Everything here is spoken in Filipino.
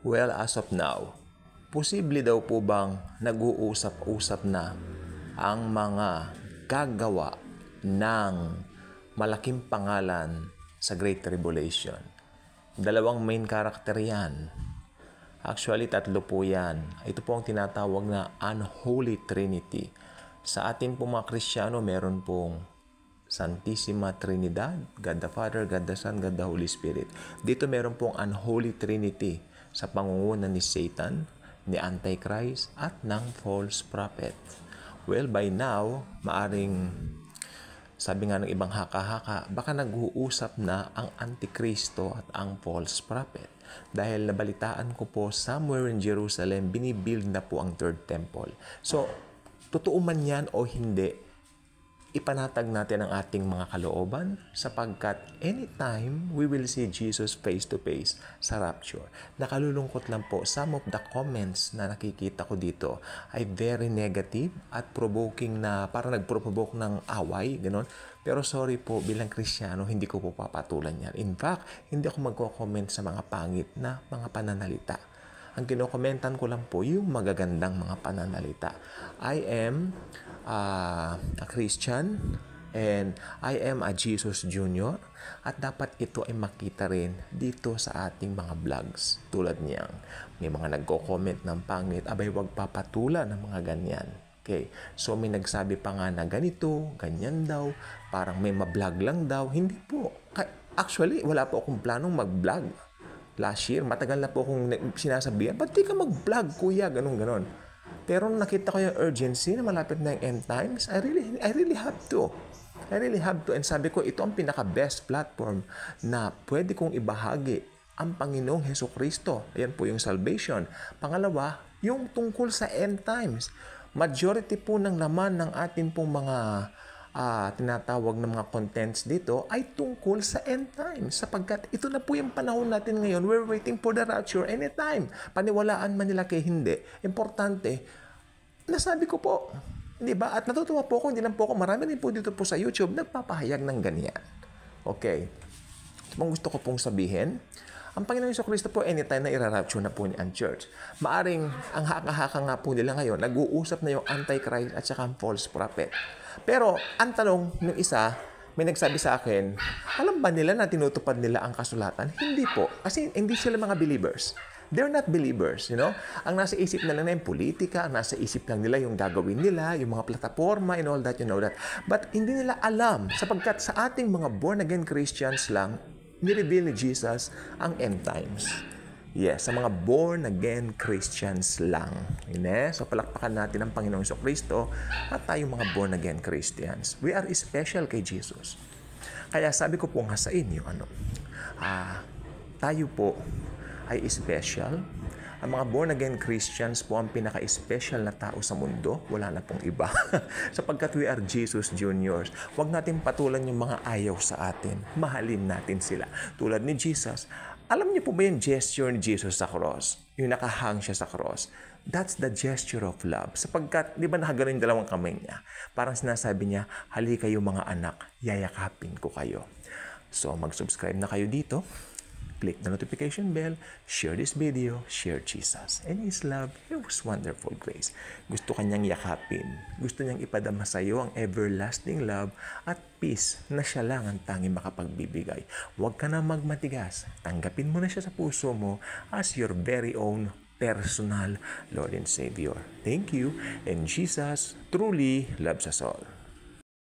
Well, as of now, posible daw po bang nag-uusap-usap na ang mga gagawa ng malaking pangalan sa Great Tribulation? Dalawang main character yan. Actually, tatlo po yan. Ito po ang tinatawag na Unholy Trinity. Sa atin po mga Kristiyano, meron pong Santissima Trinidad, God the Father, God the Son, God the Holy Spirit. Dito meron pong Unholy Trinity sa pangunguna ni Satan, ni Antichrist, at ng false prophet. Well, by now, maaring, sabi nga ng ibang haka-haka, baka nag-uusap na ang Antikristo at ang false prophet. Dahil nabalitaan ko po, somewhere in Jerusalem, binibuild na po ang third temple. So, totoo man yan o hindi, ipanatag natin ang ating mga kalooban sapagkat anytime we will see Jesus face to face sa rapture. Nakalulungkot lang po, some of the comments na nakikita ko dito ay very negative at provoking na parang nagprovoke ng away, gano'n. Pero sorry po, bilang Kristiyano, hindi ko po papatulan yan. In fact, hindi ako magko-comment sa mga pangit na mga pananalita. Ang kinokomentan ko lang po yung magagandang mga pananalita. I am a Christian and I am a Jesus Junior at dapat ito ay makita rin dito sa ating mga vlogs. Tulad niyang may mga nagko-comment ng pangit, abay wag papatulan ng mga ganyan. Okay, so may nagsabi pa nga na ganito, ganyan daw, parang may ma-vlog lang daw. Hindi po. Actually, wala po akong planong mag-vlog. Last year, matagal na po akong sinasabihan, ba't di ka mag-vlog, kuya? Ganon. Pero nakita ko yung urgency na malapit na yung end times, I really have to. I really have to. And sabi ko, ito ang pinaka-best platform na pwede kong ibahagi ang Panginoong Hesukristo. Ayan po yung salvation. Pangalawa, yung tungkol sa end times. Majority po ng laman ng ating pong mga tinatawag ng mga contents dito ay tungkol sa end times sapagkat ito na po yung panahon natin ngayon. We're waiting for the rapture anytime. Paniwalaan man nila kay hindi. Importante, nasabi ko po, di ba? At natutuwa po ako, hindi lang po ako, marami din po dito po sa YouTube nagpapahayag ng ganyan. Okay. Ito pong gusto ko pong sabihin. Ang Panginoong Jesucristo po, anytime na irarapture na po niya ang church. Maaring, ang haka-haka nga po nila ngayon, nag-uusap na yung Antichrist at saka ang false prophet. Pero, ang tanong ng isa, may nagsabi sa akin, alam ba nila na tinutupad nila ang kasulatan? Hindi po. Kasi hindi sila mga believers. They're not believers, you know? Ang nasa isip na lang na yung politika, ang nasa isip lang nila yung gagawin nila, yung mga plataforma and all that, you know that. But hindi nila alam, sapagkat sa ating mga born-again Christians lang, ni-reveal ni Jesus ang end times. Yes, sa mga born-again Christians lang. So, palakpakan natin ang Panginoong Jesucristo at tayong mga born-again Christians. We are special kay Jesus. Kaya sabi ko po nga sa inyo, tayo po ay special. Ang mga born-again Christians po ang pinaka-special na tao sa mundo. Wala na pong iba. Sapagkat we are Jesus Juniors. Huwag natin patulan yung mga ayaw sa atin. Mahalin natin sila. Tulad ni Jesus. Alam niyo po ba yung gesture ni Jesus sa cross? Yung nakahang siya sa cross. That's the gesture of love. Sapagkat, di ba nakagano'n yung dalawang kamay niya? Parang sinasabi niya, hali kayo mga anak, yayakapin ko kayo. So, mag-subscribe na kayo dito. Click the notification bell, share this video, share Jesus and His love, His wonderful grace. Gusto kanyang yakapin. Gusto niyang ipadama sa iyo ang everlasting love at peace na siya lang ang tanging makapagbibigay. Huwag ka na magmatigas. Tanggapin mo na siya sa puso mo as your very own personal Lord and Savior. Thank you, and Jesus truly loves us all.